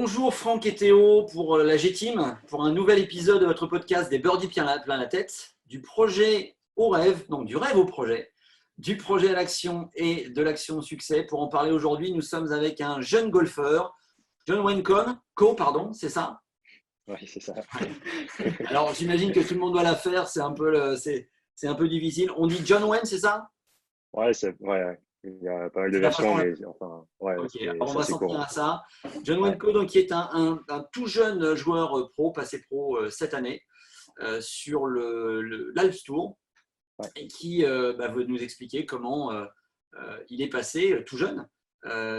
Bonjour Franck et Théo pour la G-Team, pour un nouvel épisode de votre podcast des Birdies plein la tête, du projet au rêve, non du rêve au projet, du projet à l'action et de l'action au succès. Pour en parler aujourd'hui, nous sommes avec un jeune golfeur, John Wayne Coe, c'est ça? Oui, c'est ça. Ouais. Alors j'imagine que tout le monde doit la faire, c'est un peu difficile. On dit John Wayne, c'est ça? Ouais. Il y a pas mal de C'est la versions, façon. mais enfin, ouais, Ok, alors on c'est va assez s'en tenir courant. à ça. John Ouais. Wenko, donc, qui est un tout jeune joueur pro, passé pro cette année sur l'Alps Tour Ouais. et qui veut nous expliquer comment il est passé tout jeune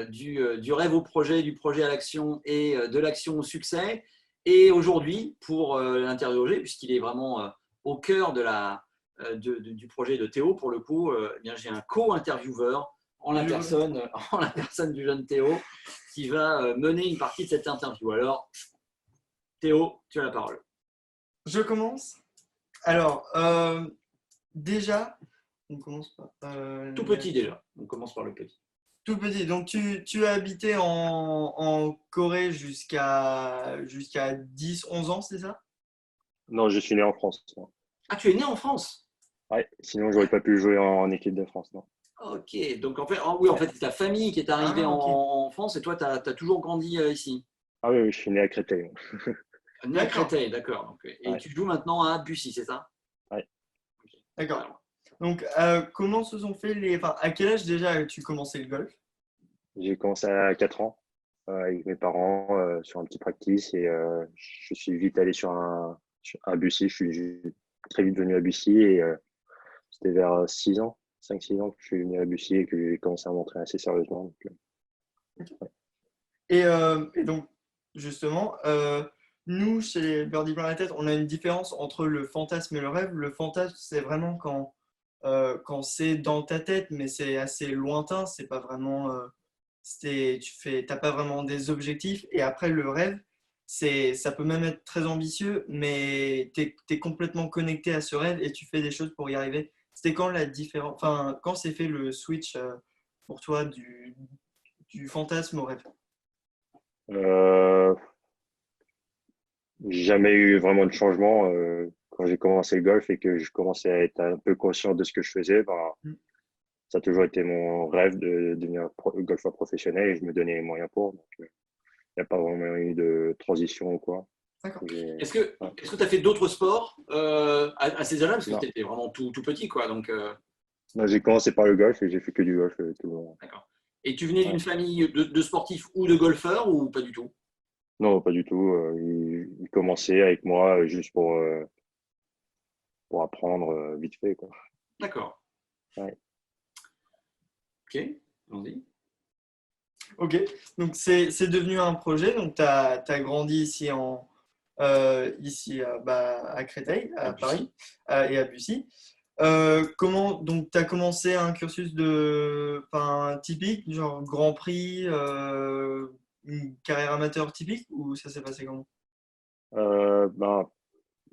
du rêve au projet, du projet à l'action et de l'action au succès. Et aujourd'hui, pour l'interroger, puisqu'il est vraiment au cœur du projet de Théo, pour le coup, eh bien, j'ai un co-intervieweur en la personne du jeune Théo qui va mener une partie de cette interview. Alors, Théo, tu as la parole. Je commence. Alors, déjà, on commence par. Tout petit déjà. On commence par le petit. Tout petit. Donc, tu as habité en Corée jusqu'à 10, 11 ans, c'est ça? Non, je suis né en France. Non. Ah, tu es né en France? Ouais, sinon, j'aurais pas pu jouer en équipe de France. Non. Ok, donc en fait, oui, en fait, c'est ta famille qui est arrivée Ah, ok. en France et toi, tu as toujours grandi ici. Ah oui, je suis né à Créteil. Né à D'accord. Créteil, d'accord. Et Ouais, tu joues maintenant à Bussy, c'est ça? ouais. Ok. D'accord. Alors, Donc, comment se sont fait les. Enfin, à quel âge déjà as-tu commencé le golf? J'ai commencé à 4 ans avec mes parents sur un petit practice et je suis vite allé sur un Bussy. Je suis très vite venu à Bussy et c'était vers 6 ans, 5-6 ans que je suis venu à Bussy et que j'ai commencé à m'entraîner assez sérieusement. Donc, Et donc, justement, nous, chez les Birdie Plein la Tête, on a une différence entre le fantasme et le rêve. Le fantasme, c'est vraiment quand c'est dans ta tête, mais c'est assez lointain. C'est pas vraiment, t'as pas vraiment des objectifs. Et après, le rêve, ça peut même être très ambitieux, mais tu es complètement connecté à ce rêve et tu fais des choses pour y arriver. C'était quand la différence, enfin, quand s'est fait le switch pour toi du fantasme au rêve? euh, J'ai jamais eu vraiment de changement quand j'ai commencé le golf et que je commençais à être un peu conscient de ce que je faisais. Ben, ça a toujours été mon rêve de devenir golfeur professionnel et je me donnais les moyens pour. Donc, il n'y a pas vraiment eu de transition ou quoi. D'accord. J'ai- est-ce que ouais. tu as fait d'autres sports à ces âges-là? Parce que Non, tu étais vraiment tout petit, quoi. Donc, non, j'ai commencé par le golf et j'ai fait que du golf tout le long. d'accord. Et tu venais Ouais. d'une famille de sportifs ou de golfeurs ou pas du tout? Non, pas du tout. Il commençait avec moi juste pour apprendre vite fait, quoi. D'accord. Ouais. Ok, allons-y. Ok, donc c'est devenu un projet. Donc tu as grandi à Créteil, À à Bussy. Paris et à Bussy. Comment donc tu as commencé un cursus enfin, typique, genre Grand Prix, une carrière amateur typique, ou ça s'est passé comment? Ben,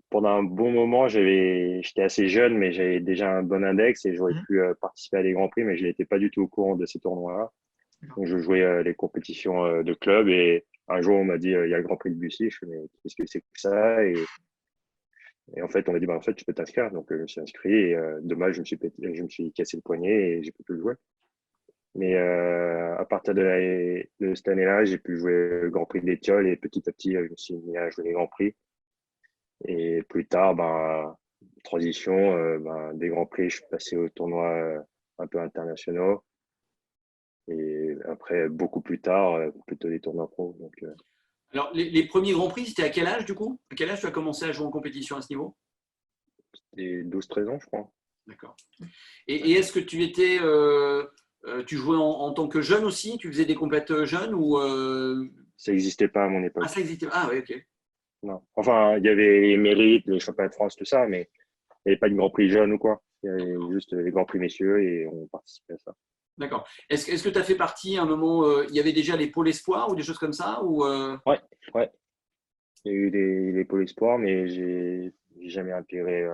pendant un bon moment, j'étais assez jeune, mais j'avais déjà un bon index et j'aurais Mhm. pu participer à des grands prix, mais je n'étais pas du tout au courant de ces tournois-là. D'accord. Donc, je jouais les compétitions de club et un jour, on m'a dit, il y a le Grand Prix de Bussy. Je fais, mais qu'est-ce que c'est que ça? Et en fait, on m'a dit, bah, en fait, tu peux t'inscrire. Donc, je me suis inscrit et dommage, je me suis cassé le poignet et j'ai pas pu le jouer. Mais à partir de cette année-là, j'ai pu jouer le Grand Prix d'Étiole et petit à petit, je me suis mis à jouer les Grands Prix. Et plus tard, ben, transition, des Grands Prix, je suis passé aux tournois un peu internationaux. Et après, beaucoup plus tard, plutôt des tournois pro. Donc, Alors, les premiers Grands Prix, c'était à quel âge du coup? À quel âge tu as commencé à jouer en compétition à ce niveau? c'était 12-13 ans, je crois. D'accord. Ouais. Et est-ce que tu jouais en tant que jeune aussi? Tu faisais des compètes jeunes ou Ça n'existait pas à mon Ah, époque. ça existait. Ah, oui, ok. Non. Enfin, il y avait les mérites, les championnats de France, tout ça, mais il n'y avait pas de Grand Prix jeune ou quoi. Il y avait D'accord. juste les Grands Prix messieurs et on participait à ça. D'accord. Est-ce que tu as fait partie à un moment, il y avait déjà les pôles espoirs ou des choses comme ça ou, Ouais, ouais. Il y a eu les pôles espoirs, mais j'ai jamais intégré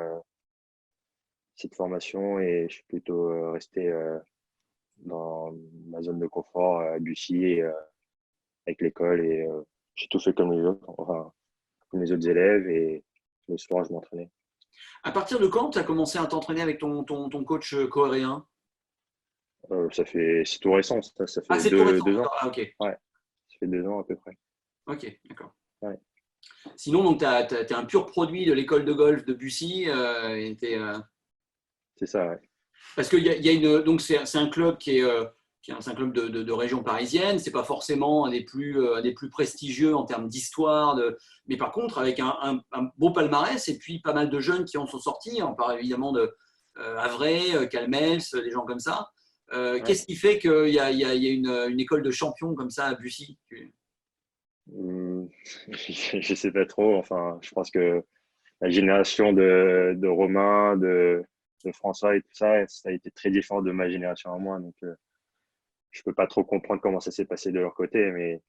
cette formation et je suis plutôt resté dans ma zone de confort à Bussy et, avec l'école et j'ai tout fait comme les autres, enfin, comme les autres élèves, et le soir, je m'entraînais. À partir de quand tu as commencé à t'entraîner avec ton coach coréen? C'est tout récent, ça Ah, fait c'est tout récent, 2 ans. d'accord. Ah, ok. Ouais, ça fait 2 ans à peu près. Ok, d'accord. Ouais, Sinon, donc, tu es un pur produit de l'école de golf de Bussy. c'est ça, ouais. Parce qu'il y a une, donc c'est un club c'est un club de région parisienne. C'est pas forcément un des plus prestigieux en termes d'histoire, mais par contre avec un beau palmarès et puis pas mal de jeunes qui en sont sortis. On parle évidemment de Havre, Calmels, des gens comme ça. Ouais. Qu'est-ce qui fait qu'il y a une école de champions comme ça à Bussy? Hum, je sais pas trop. Enfin, je pense que la génération de Romain, de François et tout ça, ça a été très différent de ma génération à moi. Donc, je peux pas trop comprendre comment ça s'est passé de leur côté. Mais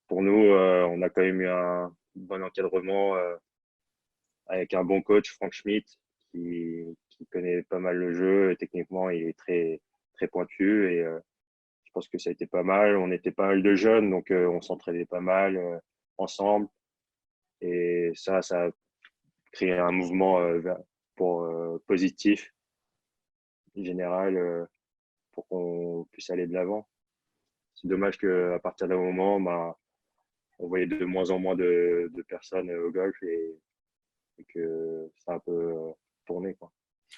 pour nous, on a quand même eu un bon encadrement avec un bon coach, Frank Schmidt, qui connaît pas mal le jeu. Et techniquement, il est très, très pointu. Et je pense que ça a été pas mal. On était pas mal de jeunes, donc on s'entraînait pas mal ensemble. Et ça a créé un mouvement positif, général, pour qu'on puisse aller de l'avant. C'est dommage qu'à partir d'un moment, bah, on voyait de moins en moins de personnes au golf et que ça a un peu tourné, quoi.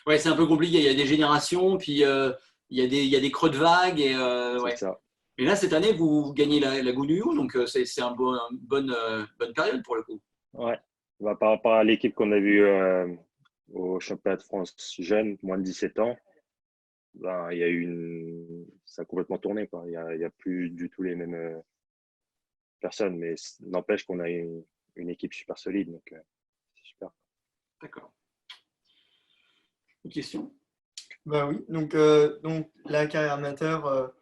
Ouais, c'est un peu compliqué. Il y a des générations, puis il y a des creux de vague. Et, C'est ouais. ça. Mais là, cette année, vous gagnez la Gounouillou, donc c'est une bonne période pour le coup. Ouais. Bah, par rapport à l'équipe qu'on a vue au championnat de France jeune, moins de 17 ans, ben, il y a eu ça a complètement tourné, quoi. Il y a plus du tout les mêmes personnes, mais n'empêche qu'on a une équipe super solide, donc c'est super. D'accord. Une question? Bah oui, donc la carrière amateur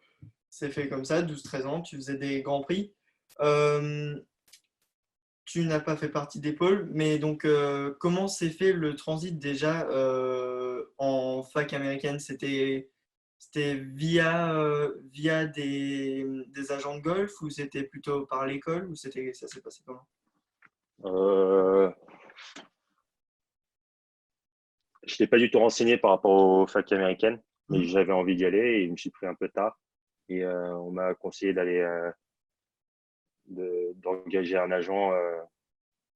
s'est fait comme ça, 12-13 ans, tu faisais des grands prix. Euh, Tu n'as pas fait partie des pôles, mais donc comment s'est fait le transit déjà en fac américaine? C'était via des agents de golf ou c'était plutôt par l'école ou ça s'est passé comment? Euh, je n'étais pas du tout renseigné par rapport aux facs américaines, mais Mhm. j'avais envie d'y aller et je me suis pris un peu tard. Et on m'a conseillé d'engager un agent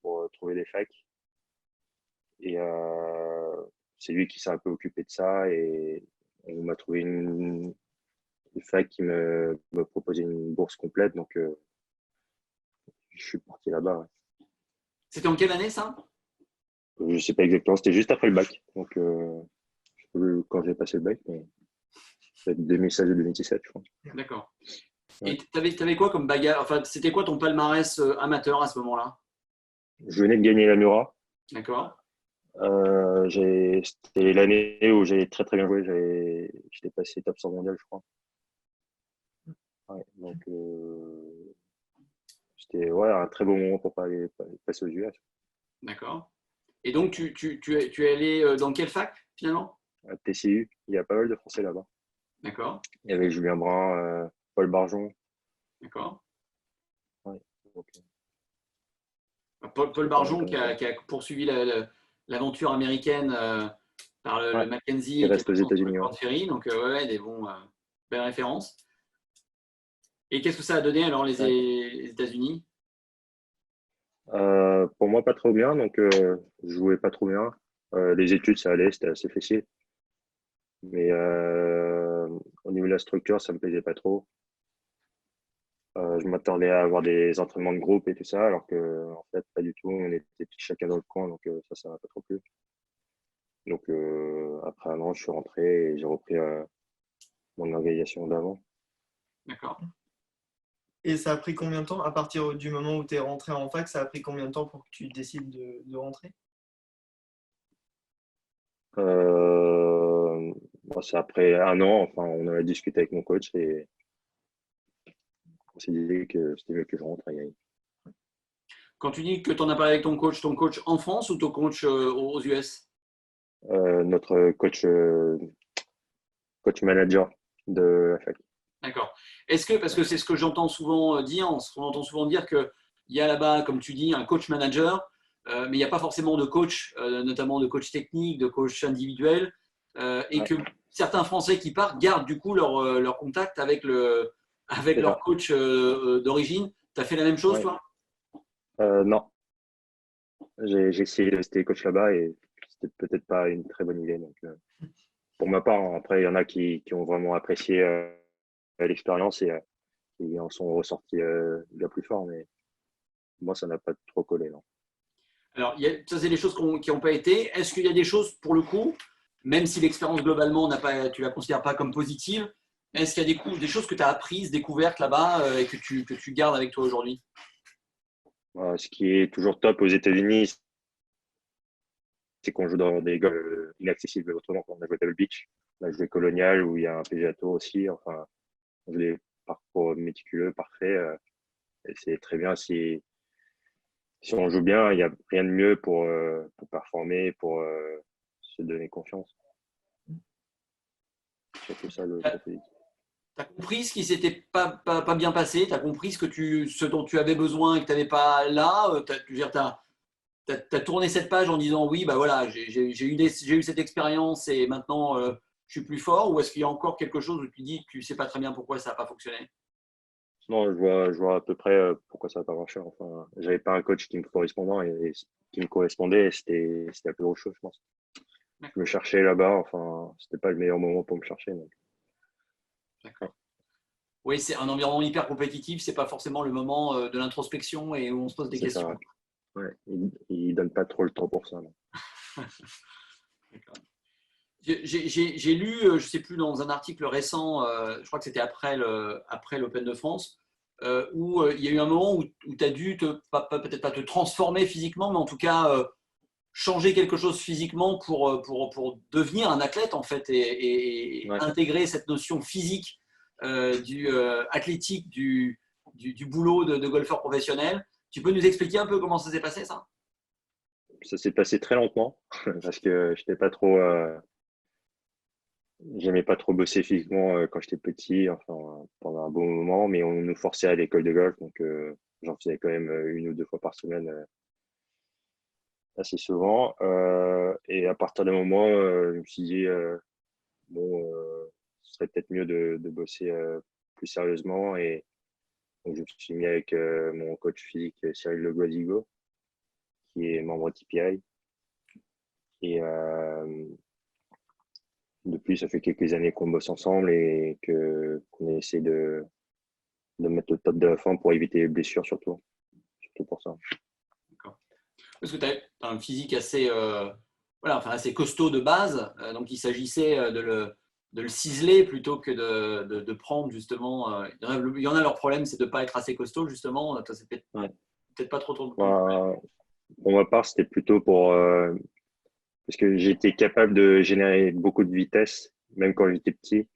pour trouver des facs. Et c'est lui qui s'est un peu occupé de ça et on m'a trouvé une fac qui me proposait une bourse complète. Donc, je suis parti là-bas. C'était en quelle année ça? Ouais. Je sais pas exactement, c'était juste après le bac. Donc, je sais plus quand j'ai passé le bac, mais peut-être 2016 ou 2017, je crois. D'accord. Ouais. Et t'avais quoi comme bagage? Enfin, c'était quoi ton palmarès amateur à ce moment-là? Je venais de gagner la Mura. D'accord. C'était l'année où j'ai très très bien joué. J'étais passé top 100 mondial, je crois. Ouais, donc, c'était ouais, un très bon moment pour passer aux US. D'accord. Et donc, tu es allé dans quelle fac finalement? À TCU, il y a pas mal de Français là-bas. D'accord. Il y avait Julien Brun, Paul Barjon. D'accord. Ouais, donc, Paul c'était pas mal Barjon comme école. qui a poursuivi l'aventure américaine par le Ouais, Mackenzie il et qui est reste aux maintenant sur le États-Unis. Ouais. Corn Ferry. Donc, ouais, des belles références. Et qu'est-ce que ça a donné alors Ouais. les États-Unis? Pour moi, pas trop bien, donc je jouais pas trop bien. Les études, ça allait, c'était assez facile. Mais au niveau de la structure, ça me plaisait pas trop. Je m'attendais à avoir des entraînements de groupe et tout ça, alors que en fait, pas du tout. On était chacun dans le coin, donc ça m'a pas trop plu. Donc après un an, je suis rentré et j'ai repris mon organisation d'avant. D'accord. Et ça a pris combien de temps à partir du moment où tu es rentré en fac, ça a pris combien de temps pour que tu décides de rentrer? Bon, c'est après un an, enfin, on en a discuté avec mon coach et on s'est dit que c'était mieux que je rentre. Quand tu dis que tu en as parlé avec ton coach en France ou ton coach aux US? Notre coach manager de la fac. D'accord. Est-ce que, parce que c'est ce que j'entends souvent dire, on entend souvent dire que il y a là-bas, comme tu dis, un coach manager, mais il n'y a pas forcément de coach, notamment de coach technique, de coach individuel, et que certains Français qui partent gardent du coup leur contact avec leur coach d'origine. Tu as fait la même chose, toi? Non, j'ai essayé de rester coach là-bas et c'était peut-être pas une très bonne idée. Donc, pour ma part, après, il y en a qui ont vraiment apprécié l'expérience et qui en sont ressortis bien plus forts, mais moi, ça n'a pas trop collé. Non. Alors, ça, c'est des choses qui n'ont pas été. Est-ce qu'il y a des choses, pour le coup, même si l'expérience globalement, tu ne la considères pas comme positive, est-ce qu'il y a des choses que tu as apprises, découvertes là-bas et que tu gardes avec toi aujourd'hui? Ce qui est toujours top aux États-Unis, c'est qu'on joue dans des golfs inaccessibles autrement. On a joué Pebble Beach, on a joué Colonial où il y a un PGA Tour aussi. Enfin, on joue des parcours méticuleux, parfaits. Et c'est très bien si on joue bien, il n'y a rien de mieux pour performer, pour se donner confiance. C'est surtout ça le côté positif. Tu as compris ce qui s'était pas bien passé, tu as compris ce dont tu avais besoin et que tu n'avais pas là. Tu as tourné cette page en disant oui, bah voilà, j'ai eu cette expérience et maintenant je suis plus fort, ou est-ce qu'il y a encore quelque chose où tu dis que tu ne sais pas très bien pourquoi ça n'a pas fonctionné? Non, je vois à peu près pourquoi ça n'a pas marché. Enfin, j'avais pas un coach qui me correspondait qui me correspondait. C'était un peu autre chose, je pense. Je me cherchais là-bas. Enfin, c'était pas le meilleur moment pour me chercher. Donc. D'accord. Oui, c'est un environnement hyper compétitif. C'est pas forcément le moment de l'introspection et où on se pose des C'est ça. questions. Ouais. Il donne pas trop le temps pour ça. J'ai lu, je ne sais plus, dans un article récent, je crois que c'était après l'Open de France, où il y a eu un moment où tu as dû peut-être pas te transformer physiquement, mais en tout cas changer quelque chose physiquement pour devenir un athlète en fait et intégrer cette notion physique athlétique du boulot de golfeur professionnel. Tu peux nous expliquer un peu comment ça s'est passé, ça? Ça s'est passé très lentement parce que j'étais pas trop. J'aimais pas trop bosser physiquement quand j'étais petit, enfin pendant un bon moment, mais on nous forçait à l'école de golf, donc j'en faisais quand même 1 ou 2 fois par semaine assez souvent. Et à partir d'un moment, je me suis dit bon, ce serait peut-être mieux de bosser plus sérieusement, et donc je me suis mis avec mon coach physique Cyril Le Guazigo, qui est membre TPI, et depuis, ça fait quelques années qu'on bosse ensemble et qu'on essaie de mettre le top de la forme pour éviter les blessures, surtout pour ça. D'accord. Parce que tu as un physique assez, assez costaud de base, donc il s'agissait de le ciseler plutôt que de prendre justement. Il y en a leur problème, c'est de ne pas être assez costaud, justement. C'est peut-être pas trop ton problème. Pour ma part, c'était plutôt parce que j'étais capable de générer beaucoup de vitesse, même quand j'étais petit.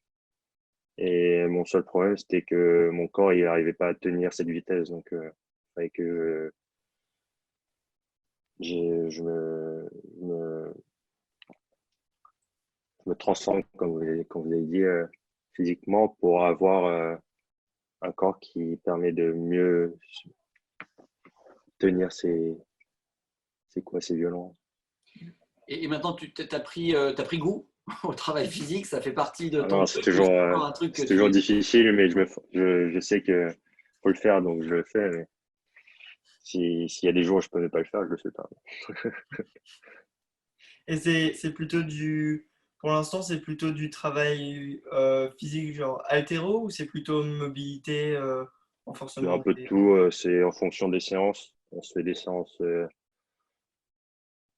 Et mon seul problème, c'était que mon corps, il n'arrivait pas à tenir cette vitesse. Donc, il fallait que je me transforme, comme vous avez dit, physiquement pour avoir un corps qui permet de mieux tenir ces violences. Et maintenant, tu as pris goût au travail physique, ça fait partie de ton. Non, c'est toujours difficile, mais je sais que faut le faire, donc je le fais. Mais s'il y a des jours où je peux ne pas le faire, je le fais pas. Et c'est plutôt pour l'instant, c'est plutôt du travail physique, genre haltéro, ou c'est plutôt mobilité, renforcement? Un peu de tout, c'est en fonction des séances. On se fait des séances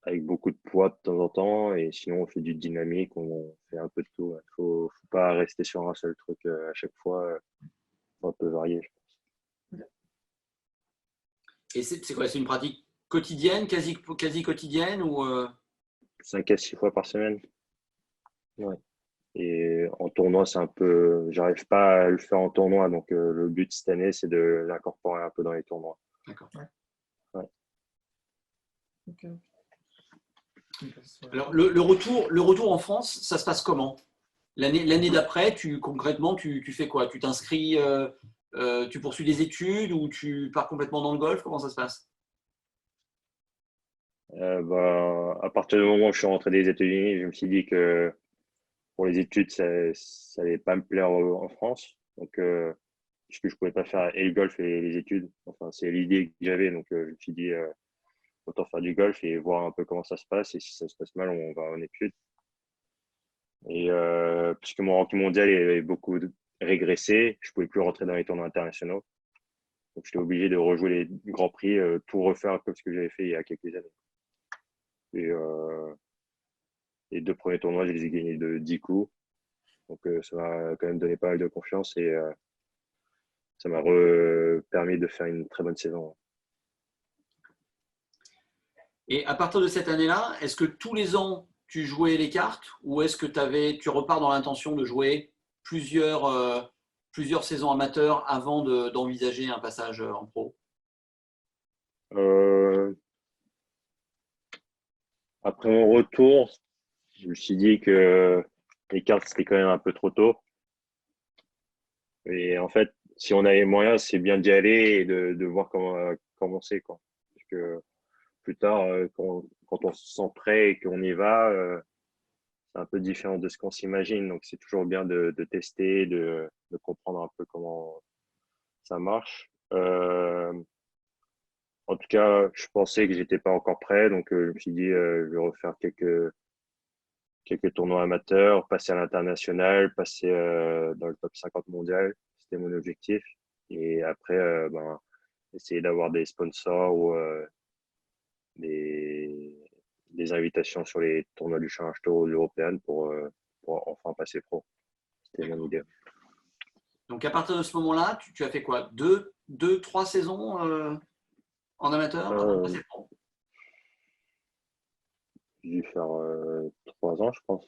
avec beaucoup de poids de temps en temps, et sinon on fait du dynamique, on fait un peu de tout. Faut pas rester sur un seul truc à chaque fois. Faut un peu varier, je pense. Et c'est quoi? C'est une pratique quotidienne, quasi quotidienne ou 5 à 6 fois par semaine. Ouais. Et en tournoi, c'est un peu. J'arrive pas à le faire en tournoi, donc le but cette année, c'est de l'incorporer un peu dans les tournois. D'accord. Ouais. Okay. Alors, le retour en France, ça se passe comment? L'année d'après, concrètement, tu fais quoi? Tu t'inscris Tu poursuis des études ou tu pars complètement dans le golf? Comment ça se passe? À partir du moment où je suis rentré des États-Unis, je me suis dit que pour les études, ça allait pas me plaire en France. Donc, puisque je pouvais pas faire et le golf et les études. Enfin, c'est l'idée que j'avais. Donc, je me suis dit, autant faire du golf et voir un peu comment ça se passe. Et si ça se passe mal, on va en études. Et puisque mon ranking mondial avait beaucoup régressé, je pouvais plus rentrer dans les tournois internationaux. Donc, j'étais obligé de rejouer les grands prix, tout refaire un peu ce que j'avais fait il y a quelques années. Et les 2 premiers tournois, je les ai gagnés de 10 coups. Donc, ça m'a quand même donné pas mal de confiance et ça m'a permis de faire une très bonne saison. Et à partir de cette année-là, est-ce que tous les ans, tu jouais les cartes ou est-ce que tu repars dans l'intention de jouer plusieurs saisons amateurs avant d'envisager un passage en pro? Euh, Après mon retour, je me suis dit que les cartes, c'était quand même un peu trop tôt. Et en fait, si on a les moyens, c'est bien d'y aller et de voir comment c'est, quoi. Parce que plus tard, quand on se sent prêt et qu'on y va, c'est un peu différent de ce qu'on s'imagine. Donc, c'est toujours bien de tester, de comprendre un peu comment ça marche. En tout cas, je pensais que j'étais pas encore prêt, donc je me suis dit, je vais refaire quelques tournois amateurs, passer à l'international, passer dans le top 50 mondial. C'était mon objectif. Et après, essayer d'avoir des sponsors ou des, des invitations sur les tournois du Challenge Tour européen pour enfin passer pro. C'était mon idée. Donc à partir de ce moment-là, tu as fait quoi? Trois saisons en amateur avant de Euh, passer pro? J'ai dû faire 3 ans, je pense.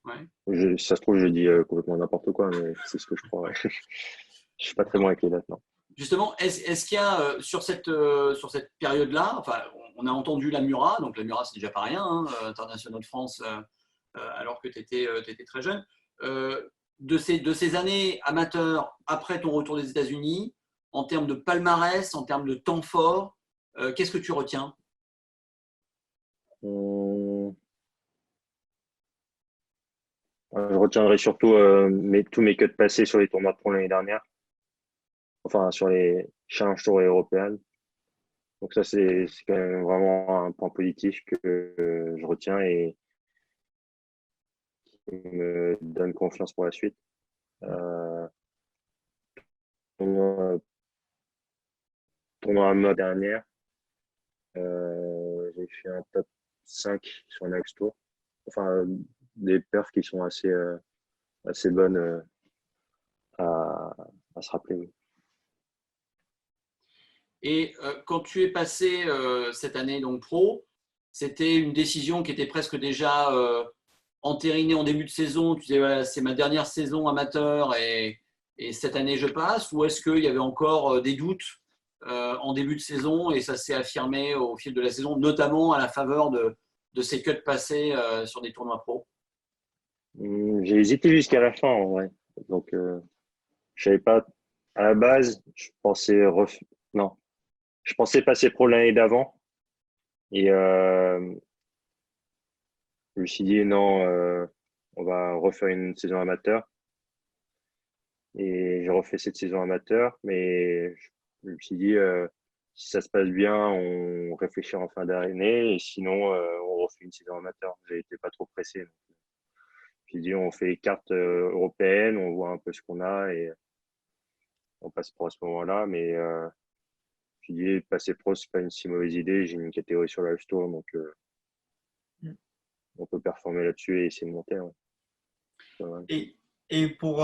Ouais. Si ça se trouve, je dis complètement n'importe quoi, mais c'est ce que je crois. Ouais. Je suis pas très bon avec les dates, non. Justement, est-ce qu'il y a sur cette période-là, enfin, on a entendu la Murat, donc la Murat c'est déjà pas rien, hein, international de France, alors que tu étais très jeune. De ces années amateurs après ton retour des États-Unis, en termes de palmarès, en termes de temps fort, qu'est-ce que tu retiens? Hum, Je retiendrai surtout tous mes cuts passés sur les tournois de pro l'année dernière, enfin sur les Challenge Tour et européennes. Donc ça, c'est quand même vraiment un point positif que je retiens et qui me donne confiance pour la suite. Euh, tournoi, tournoi à ma dernière, j'ai fait un top 5 sur un Next Tour. Enfin, des perfs qui sont assez bonnes à, à se rappeler. Oui. Et quand tu es passé cette année donc pro, c'était une décision qui était presque déjà entérinée en début de saison. Tu disais, voilà, c'est ma dernière saison amateur et cette année je passe. Ou est-ce qu'il y avait encore des doutes en début de saison et ça s'est affirmé au fil de la saison, notamment à la faveur de ces cuts passés sur des tournois pro? J'ai hésité jusqu'à la fin, en vrai. Donc, je savais pas. À la base, non, je pensais passer pro l'année d'avant. Et je me suis dit, non, on va refaire une saison amateur. Et j'ai refait cette saison amateur. Mais je me suis dit, si ça se passe bien, on réfléchira en fin d'année. Et sinon, on refait une saison amateur. J'ai été pas trop pressé. Donc, je me suis dit, on fait les cartes européennes, on voit un peu ce qu'on a et on passe pro à ce moment-là. Mais je me dis, passer pro, c'est pas une si mauvaise idée. J'ai une catégorie sur la Tour, donc on peut performer là-dessus et essayer de monter. Ouais. Ouais. Et pour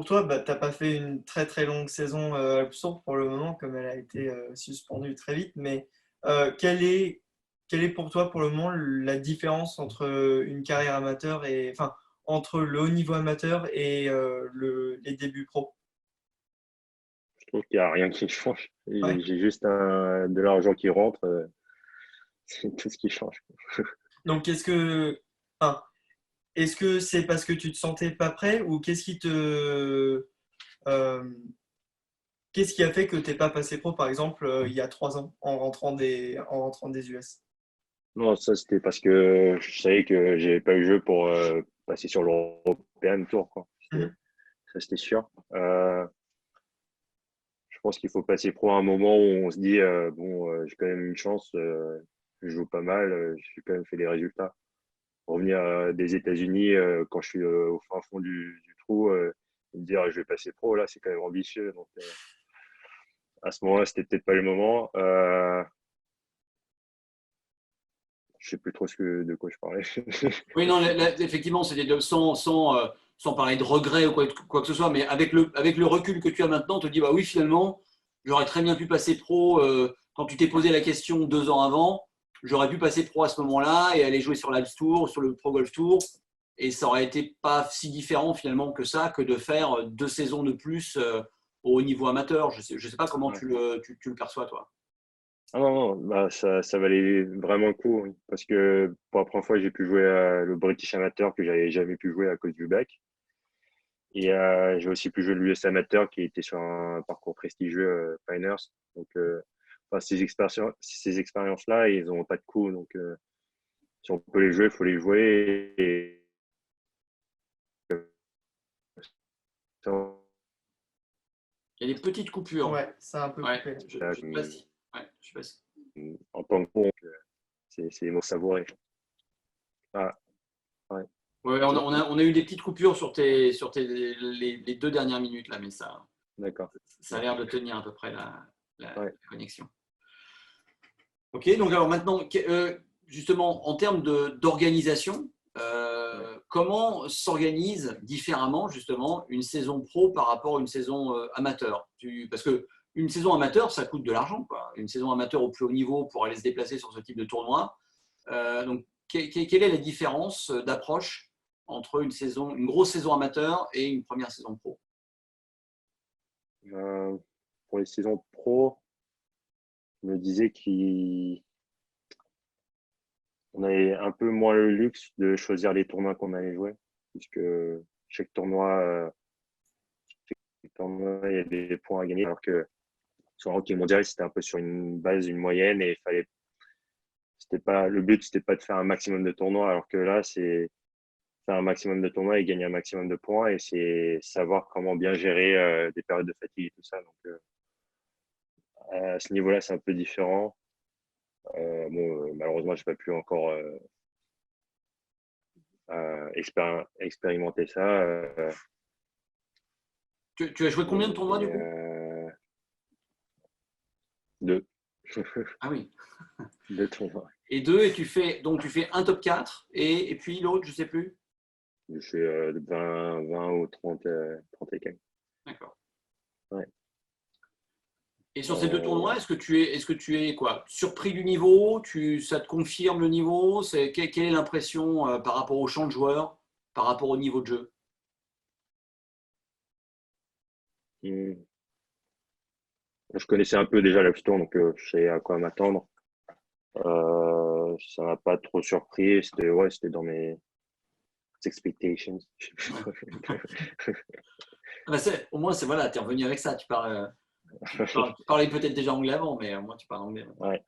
toi, bah, tu n'as pas fait une très très longue saison à Luxembourg pour le moment, comme elle a été suspendue très vite. Mais quelle est pour toi pour le moment la différence entre une carrière amateur et enfin entre le haut niveau amateur et les débuts pro? Je trouve qu'il n'y a rien qui change. Ouais. J'ai juste de l'argent qui rentre. C'est tout ce qui change. Donc enfin, est-ce que c'est parce que tu te sentais pas prêt ou qu'est-ce qui te euh, Qu'est-ce qui a fait que tu n'es pas passé pro, par exemple, il y a 3 ans, en rentrant des US? Non, ça c'était parce que je savais que j'avais pas eu le jeu pour passer sur l'European Tour, quoi. Mhm. Ça c'était sûr. Je pense qu'il faut passer pro à un moment où on se dit bon, j'ai quand même une chance, je joue pas mal, j'ai quand même fait des résultats. Revenir des États-Unis quand je suis au fin fond du trou, et me dire je vais passer pro, là c'est quand même ambitieux. Donc à ce moment-là, c'était peut-être pas le moment. Je sais plus trop de quoi je parlais. Oui, non, effectivement, c'était sans parler de regret ou quoi que ce soit, mais avec le recul que tu as maintenant, tu te dis, bah oui, finalement, j'aurais très bien pu passer pro quand tu t'es posé la question 2 ans avant. J'aurais pu passer pro à ce moment-là et aller jouer sur l'Alps Tour, sur le Pro Golf Tour, et ça aurait été pas si différent finalement que ça, que de faire 2 saisons de plus au haut niveau amateur. Je sais pas comment Ouais. tu le perçois, toi. Ah non, non, bah ça valait vraiment le coup, oui. Parce que pour la première fois, j'ai pu jouer le British Amateur que j'avais jamais pu jouer à cause du bac. Et j'ai aussi pu jouer l'US Amateur qui était sur un parcours prestigieux, Pinehurst. Donc, enfin, ces expériences-là, ils n'ont pas de coût. Donc, si on peut les jouer, il faut les jouer. Et, Il y a des petites coupures. Ouais, ça a un peu Ouais, coupé. je sais pas si. Ouais, je sais pas si. en tant que pro, c'est des mots savourés. Ah, ouais. Ouais, on a eu des petites coupures sur les 2 dernières minutes là, mais D'accord. ça a l'air de tenir à peu près la Ouais. connexion. Ok, donc alors maintenant, justement, en termes d'organisation, comment s'organise différemment justement une saison pro par rapport à une saison amateur? Parce que une saison amateur, ça coûte de l'argent, quoi. Une saison amateur au plus haut niveau pour aller se déplacer sur ce type de tournoi. Donc, quelle est la différence d'approche entre une grosse saison amateur et une première saison pro? Euh, pour les saisons pro, je me disais qu'on avait un peu moins le luxe de choisir les tournois qu'on allait jouer, puisque chaque tournoi, il y a des points à gagner, alors que sur le hockey mondial, c'était un peu sur une base, une moyenne, et c'était pas, le but, c'était pas de faire un maximum de tournois, alors que là, c'est faire un maximum de tournois et gagner un maximum de points, et c'est savoir comment bien gérer des périodes de fatigue et tout ça. Donc, à ce niveau-là, c'est un peu différent. Bon, malheureusement, j'ai pas pu encore expérimenter ça. Tu as joué combien de tournois Et, du coup? deux, Ah oui. deux tournois. Et deux, et tu fais un top 4 et puis l'autre, je sais plus. Je fais 20 ou 30 et quelques. D'accord. Ouais. Et sur ces deux Euh, tournois, est-ce que tu es quoi, surpris du niveau? Ça te confirme le niveau? Quelle est l'impression par rapport au champ de joueurs, par rapport au niveau de jeu? hmm, je connaissais un peu déjà l'App Store, donc je savais à quoi m'attendre. Ça m'a pas trop surpris. C'était dans mes expectations. Ouais. Ah bah au moins, voilà, tu es revenu avec ça. Tu parlais peut-être déjà anglais avant, mais au moins tu parles anglais maintenant. Ouais.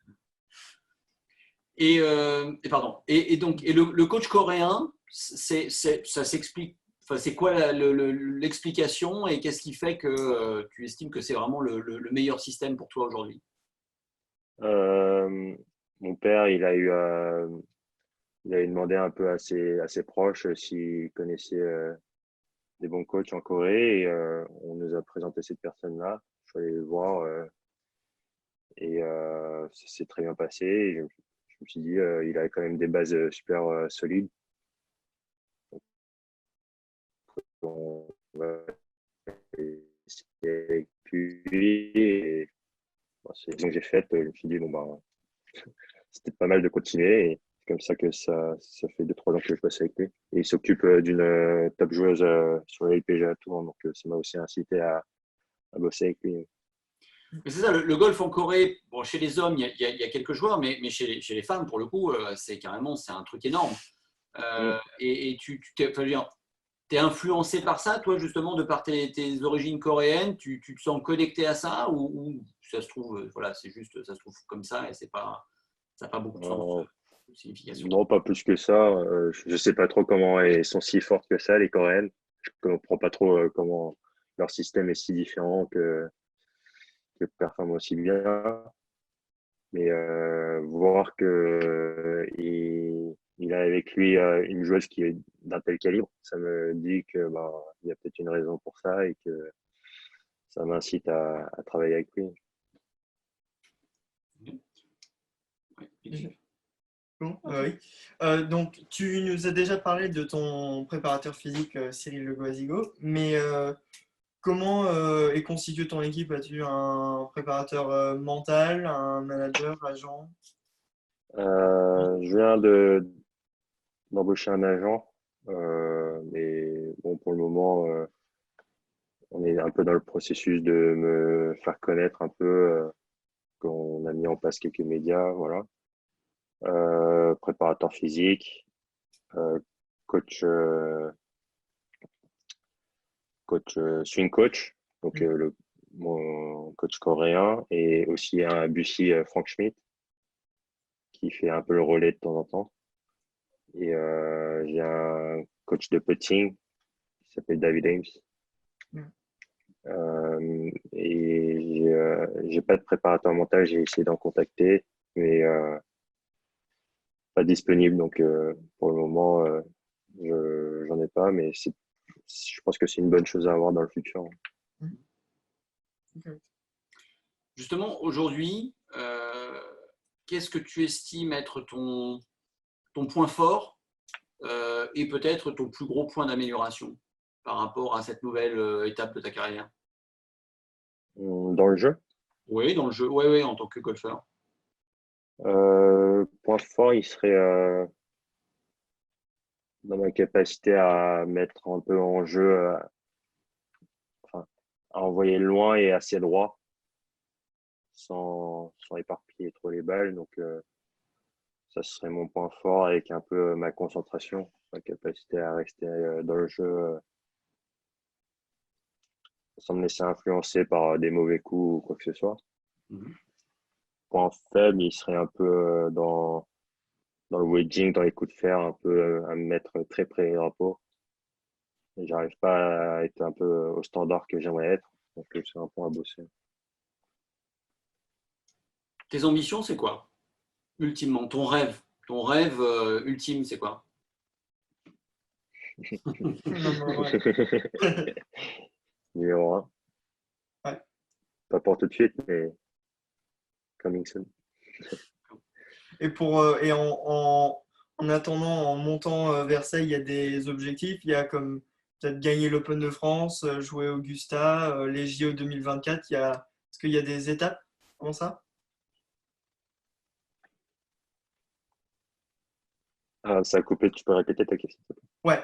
Pardon. Et donc, le coach coréen, ça s'explique. Enfin, c'est quoi l'explication et qu'est-ce qui fait que tu estimes que c'est vraiment le meilleur système pour toi aujourd'hui? Mon père, il avait demandé un peu à ses proches s'ils connaissaient des bons coachs en Corée et on nous a présenté cette personne-là. Je suis allé le voir et ça s'est très bien passé. Et je me suis dit, il a quand même des bases super solides. On va essayer avec lui. Et bon, c'est ce que j'ai fait. Je me suis dit, bon, bah, c'était pas mal de continuer. Et c'est comme ça que ça fait 2-3 ans que je passe avec lui. Et il s'occupe d'une top joueuse sur la LPGA Tour. Donc, ça m'a aussi incité à bosser avec lui. Mais c'est ça, le golf en Corée, bon, chez les hommes, il y a quelques joueurs, mais chez les femmes, pour le coup, c'est un truc énorme. Mm. Et tu enfin, je veux dire, es influencé par ça, toi, justement, de par tes origines coréennes, tu te sens connecté à ça ou ça se trouve, voilà, c'est juste, ça se trouve comme ça et ça n'a pas beaucoup de sens, Euh, de signification. non, pas plus que ça. Je sais pas trop comment elles sont si fortes que ça, les Coréennes. Je comprends pas trop comment leur système est si différent que performe aussi bien. Mais voir que il a avec lui une joueuse qui est d'un tel calibre, ça me dit que il y a peut-être une raison pour ça et que ça m'incite à travailler avec lui. Ouais. Bon, oui. Donc, tu nous as déjà parlé de ton préparateur physique, Cyril Le Goisigo, mais comment est constituée ton équipe? As-tu un préparateur mental, un manager, agent? Je viens d'embaucher un agent, mais bon, pour le moment, on est un peu dans le processus de me faire connaître un peu. Qu'on a mis en place quelques médias, voilà. Préparateur physique, euh, coach, swing coach, donc mon coach coréen, et aussi un Bussy Frank Schmidt qui fait un peu le relais de temps en temps. Et j'ai un coach de putting qui s'appelle David Ames. Mm. Et j'ai pas de préparateur mental, j'ai essayé d'en contacter, mais pas disponible. Donc pour le moment, j'en ai pas, mais je pense que c'est une bonne chose à avoir dans le futur. Okay. Justement, aujourd'hui, qu'est-ce que tu estimes être ton point fort et peut-être ton plus gros point d'amélioration par rapport à cette nouvelle étape de ta carrière? Dans le jeu, Oui, dans le jeu, oui, en tant que golfeur. point fort, il serait dans ma capacité à mettre un peu en jeu, enfin, à envoyer loin et assez droit, sans éparpiller trop les balles. Donc, ça serait mon point fort avec un peu ma concentration, ma capacité à rester dans le jeu sans me laisser influencer par des mauvais coups ou quoi que ce soit. Mhm. Point faible, il serait un peu dans le wedging, dans les coups de fer, un peu à me mettre très près des drapeaux. Et j'arrive pas à être un peu au standard que j'aimerais être. Donc, c'est un point à bosser. Tes ambitions, c'est quoi? Ultimement, ton rêve ultime, c'est quoi? Number one. Numéro un. Ouais. Pas pour tout de suite, mais coming soon. Et en attendant, en montant vers ça, il y a des objectifs. Il y a comme peut-être gagner l'Open de France, jouer Augusta, les JO 2024. Est-ce qu'il y a des étapes? Comment ça? Ah, ça a coupé, tu peux répéter ta question, s'il te plaît? Ouais.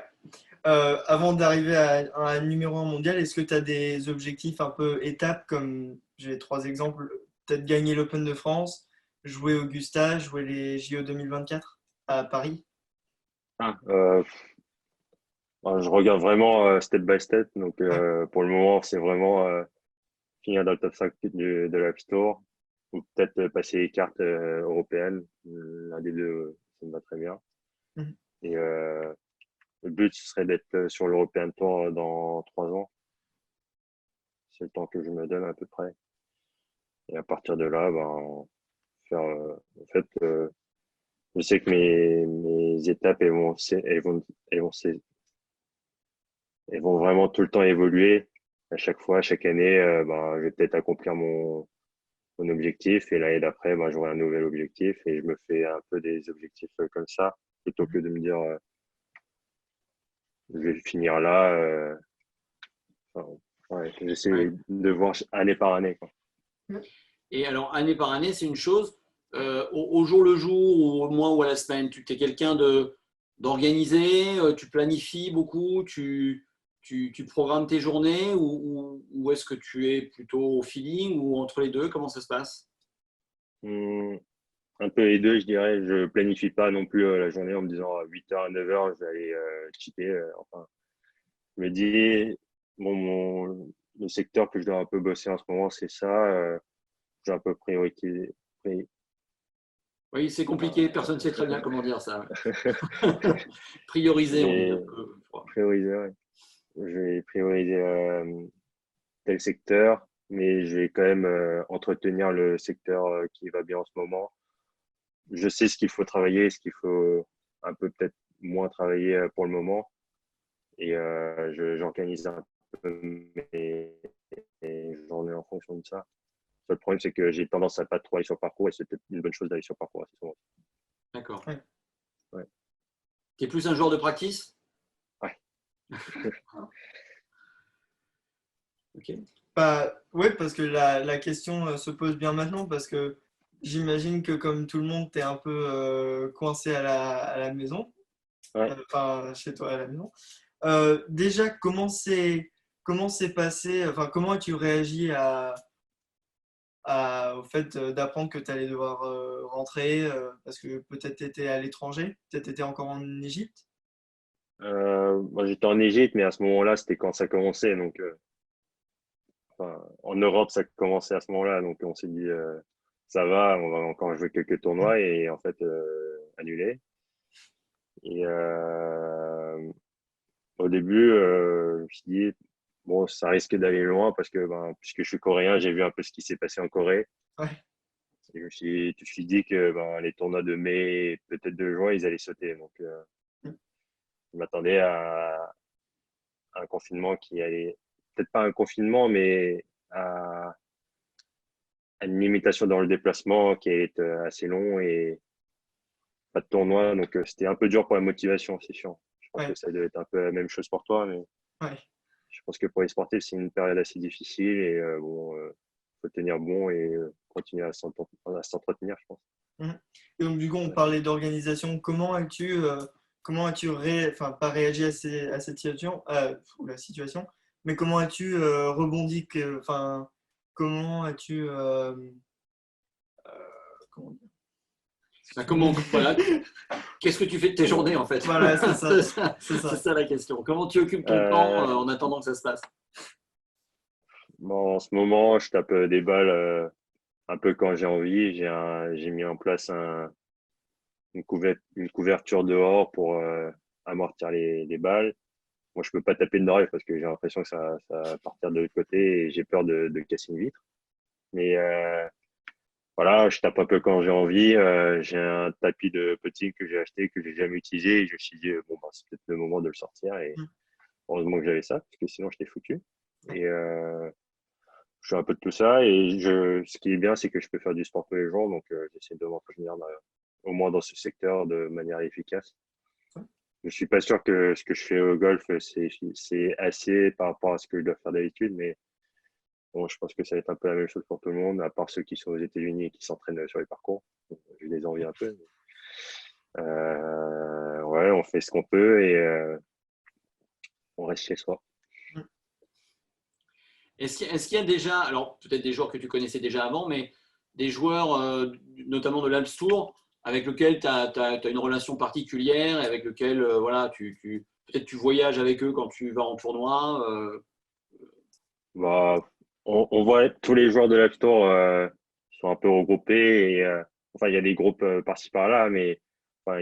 Avant d'arriver à un numéro 1 mondial, est-ce que tu as des objectifs un peu étapes comme j'ai trois exemples, peut-être gagner l'Open de France, jouer Augusta, jouer les JO 2024 à Paris? Ah, je regarde vraiment step by step. Donc, Ouais. pour le moment, c'est vraiment finir dans le top 5 de l'App Store ou peut-être passer les cartes européennes. L'un des deux, ça me va très bien. Mhm. Et le but, ce serait d'être sur l'European Tour dans 3 ans. C'est le temps que je me donne à peu près. Et à partir de là, faire. En fait, je sais que mes étapes, elles vont vraiment tout le temps évoluer. À chaque fois, chaque année, je vais peut-être accomplir mon objectif et l'année d'après, j'aurai un nouvel objectif et je me fais un peu des objectifs comme ça plutôt que de me dire je vais finir là. Enfin, ouais, Ouais. j'essaie de voir année par année, quoi. Et alors, année par année, c'est une chose. Au jour le jour, ou au mois ou à la semaine, tu es quelqu'un d'organisé, tu planifies beaucoup, tu programmes tes journées ou est-ce que tu es plutôt au feeling ou entre les deux? Comment ça se passe? Hum, un peu les deux, je dirais. Je planifie pas non plus la journée en me disant à 8h à 9h, je vais aller cheater. Enfin, je me dis, bon, le secteur que je dois un peu bosser en ce moment, c'est ça. J'ai un peu priorité. Oui, c'est compliqué, personne ne sait très bien comment dire ça. Prioriser, on dit un Et peu, je crois. prioriser, ouais. Je vais prioriser tel secteur, mais je vais quand même entretenir le secteur qui va bien en ce moment. Je sais ce qu'il faut travailler, ce qu'il faut un peu peut-être moins travailler pour le moment. Et j'organise un peu mes journées en fonction de ça. Le problème, c'est que j'ai tendance à pas trop aller sur le parcours et c'est peut-être une bonne chose d'aller sur le parcours assez souvent. D'accord. Ouais. Ouais. Tu es plus un joueur de practice? Ouais. Ok. Bah, ouais, parce que la question se pose bien maintenant, parce que j'imagine que comme tout le monde, tu es un peu coincé à la maison, Ouais. enfin chez toi à la maison. Déjà, comment c'est passé, enfin, comment as-tu réagi au fait d'apprendre que tu allais devoir rentrer, parce que peut-être tu étais à l'étranger, peut-être tu étais encore en Égypte? Moi, j'étais en Égypte, mais à ce moment-là, c'était quand ça commençait. Donc, enfin, en Europe, ça commençait à ce moment-là. Donc, on s'est dit, ça va, on va encore jouer quelques tournois et en fait, annuler. Et au début, je me suis dit, bon, ça risque d'aller loin parce que, ben, puisque je suis coréen, j'ai vu un peu ce qui s'est passé en Corée. Ouais, Et je me suis dit que ben, les tournois de mai, et peut-être de juin, ils allaient sauter. Donc, je m'attendais à un confinement qui allait, peut-être pas un confinement, mais à une limitation dans le déplacement qui allait être assez long et pas de tournoi. Donc, c'était un peu dur pour la motivation, c'est sûr. Je pense que ouais, ça devait être un peu la même chose pour toi, mais ouais. je pense que pour les sportifs, c'est une période assez difficile et bon, faut tenir bon et continuer à s'entretenir, je pense. Mhm. Et donc, du coup, on Ouais. parlait d'organisation. Comment as-tu enfin, pas réagi à cette situation, ou la situation, mais comment as-tu rebondi enfin, comment as-tu, comment dire, Enfin, excuse-moi. voilà, qu'est-ce que tu fais de tes journées en fait? Voilà, c'est C'est ça, ça, c'est c'est ça. ça la question. Comment tu occupes ton temps Euh, en attendant que ça se passe? Bon, en ce moment, je tape des balles un peu quand j'ai envie. J'ai mis en place une couverture dehors pour amortir les balles. Moi, je peux pas taper dedans parce que j'ai l'impression que ça va partir de l'autre côté et j'ai peur de casser une vitre. Mais voilà, je tape un peu quand j'ai envie. J'ai un tapis de putting que j'ai acheté, que j'ai jamais utilisé. Et je me suis dit, bon, bah, c'est peut-être le moment de le sortir. Et Mhm. heureusement que j'avais ça, parce que sinon, j'étais foutu. Et je fais un peu de tout ça. Et ce qui est bien, c'est que je peux faire du sport tous les jours. Donc, j'essaie de m'entretenir au moins dans ce secteur de manière efficace. Je suis pas sûr que ce que je fais au golf, c'est assez par rapport à ce que je dois faire d'habitude, mais bon, je pense que ça va être un peu la même chose pour tout le monde, à part ceux qui sont aux États-Unis et qui s'entraînent sur les parcours. Je les envie un peu. Ouais, on fait ce qu'on peut et on reste chez soi. Est-ce qu'il y a déjà, alors peut-être des joueurs que tu connaissais déjà avant, mais des joueurs, notamment de l'Alps Tour, avec lesquels tu as une relation particulière et avec lesquels voilà, peut-être tu voyages avec eux quand tu vas en tournoi Bah, on voit tous les joueurs de l'App Store sont un peu regroupés et enfin il y a des groupes par-ci par-là, mais enfin,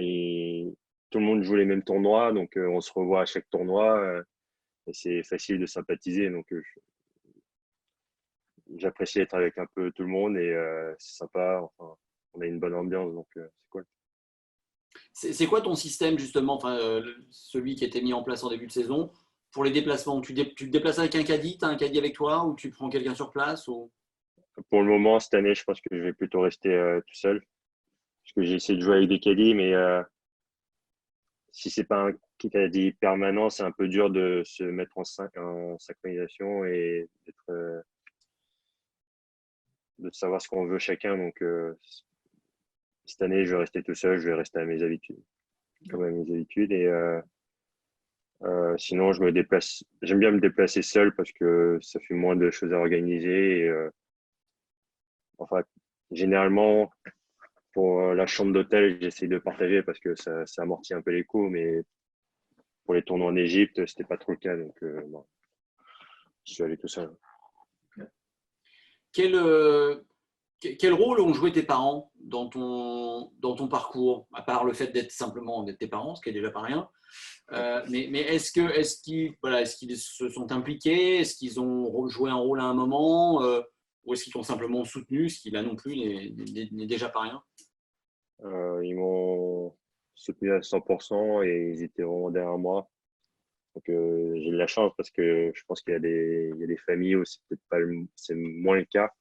tout le monde joue les mêmes tournois, donc on se revoit à chaque tournoi et c'est facile de sympathiser. Donc j'apprécie être avec un peu tout le monde et c'est sympa. Enfin, on a une bonne ambiance, donc c'est cool. C'est quoi ton système justement, enfin, celui qui a été mis en place en début de saison pour les déplacements? Tu te déplaces avec un caddie, tu as un caddie avec toi ou tu prends quelqu'un sur place ou... Pour le moment, cette année, je pense que je vais plutôt rester tout seul, parce que j'ai essayé de jouer avec des caddies, mais si c'est pas un caddie permanent, c'est un peu dur de se mettre en synchronisation et de savoir ce qu'on veut chacun. Donc cette année, je vais rester tout seul, je vais rester à mes habitudes, comme à mes habitudes. Et sinon, je me déplace. J'aime bien me déplacer seul parce que ça fait moins de choses à organiser. Et, enfin, généralement, pour la chambre d'hôtel, j'essaie de partager parce que ça amortit un peu les coûts. Mais pour les tournois en Égypte, c'était pas trop le cas. Donc, bon, je suis allé tout seul. Quel rôle ont joué tes parents dans ton parcours, à part le fait d'être simplement tes parents, ce qui est déjà pas rien. Mais est-ce qu'ils se sont impliqués? Est-ce qu'ils ont joué un rôle à un moment? Ou est-ce qu'ils t'ont simplement soutenu, ce qui là non plus n'est déjà pas rien? Ils m'ont soutenu à 100% et ils étaient vraiment derrière moi. Donc, j'ai de la chance parce que je pense qu'il y a des familles où c'est peut-être pas c'est moins le cas.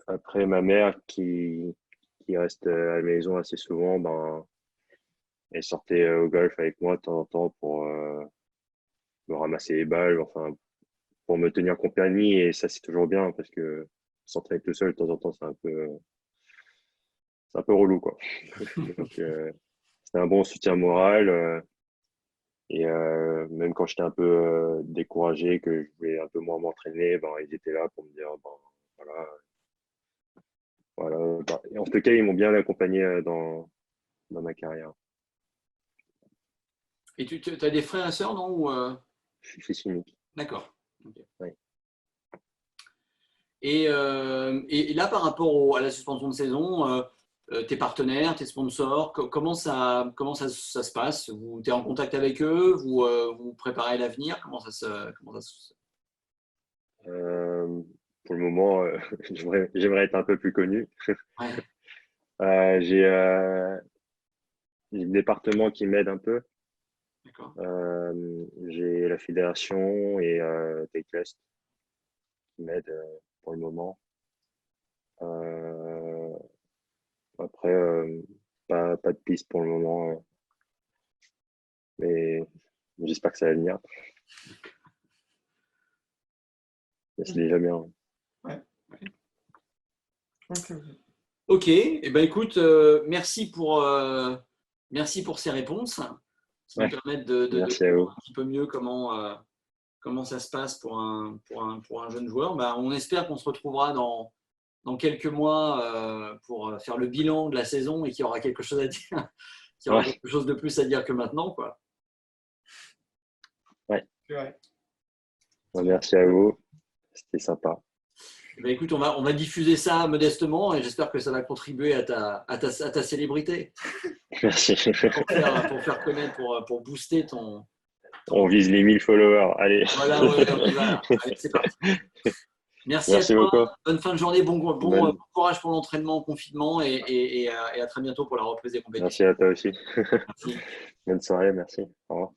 Après, ma mère qui reste à la maison assez souvent, ben, elle sortait au golf avec moi de temps en temps pour me ramasser les balles, enfin, pour me tenir compagnie. Et ça, c'est toujours bien parce que s'entraîner tout seul de temps en temps, c'est un peu relou, quoi. Donc, c'était un bon soutien moral. Et même quand j'étais un peu découragé, que je voulais un peu moins m'entraîner, ben, ils étaient là pour me dire, ben, voilà. Voilà. Ben, et en tout cas, ils m'ont bien accompagné dans ma carrière. Et tu as des frères et sœurs, non? Je suis fils unique. D'accord. Okay. Oui. Et là, par rapport à la suspension de saison, tes partenaires, tes sponsors, comment ça se passe? Vous êtes en contact avec eux? Vous préparez l'avenir? Comment ça se... Pour le moment, j'aimerais être un peu plus connu. Ouais. J'ai le département qui m'aide un peu. D'accord. J'ai la fédération et TechLest qui m'aident pour le moment. Après, pas de piste pour le moment, mais j'espère que ça va venir. Mais c'est déjà bien. Ouais. Ok. Eh ben, écoute, merci pour ces réponses qui nous permettent de voir un petit peu mieux comment ça se passe pour un jeune joueur. Ben, on espère qu'on se retrouvera dans quelques mois pour faire le bilan de la saison et qu'il y aura quelque chose à dire, qu'il y aura quelque chose de plus à dire que maintenant, quoi. Ouais. Ouais. Merci à vous, c'était sympa. Ben, écoute, on va diffuser ça modestement et j'espère que ça va contribuer à ta célébrité. Merci. Pour faire connaître, pour booster ton... On vise les 1000 followers, allez. Voilà, ouais, on y va. Allez, c'est parti. Merci à toi. Beaucoup. Bonne fin de journée, bon courage pour l'entraînement, confinement et à très bientôt pour la reprise des compétitions. Merci à toi aussi. Merci. Bonne soirée, merci. Au revoir.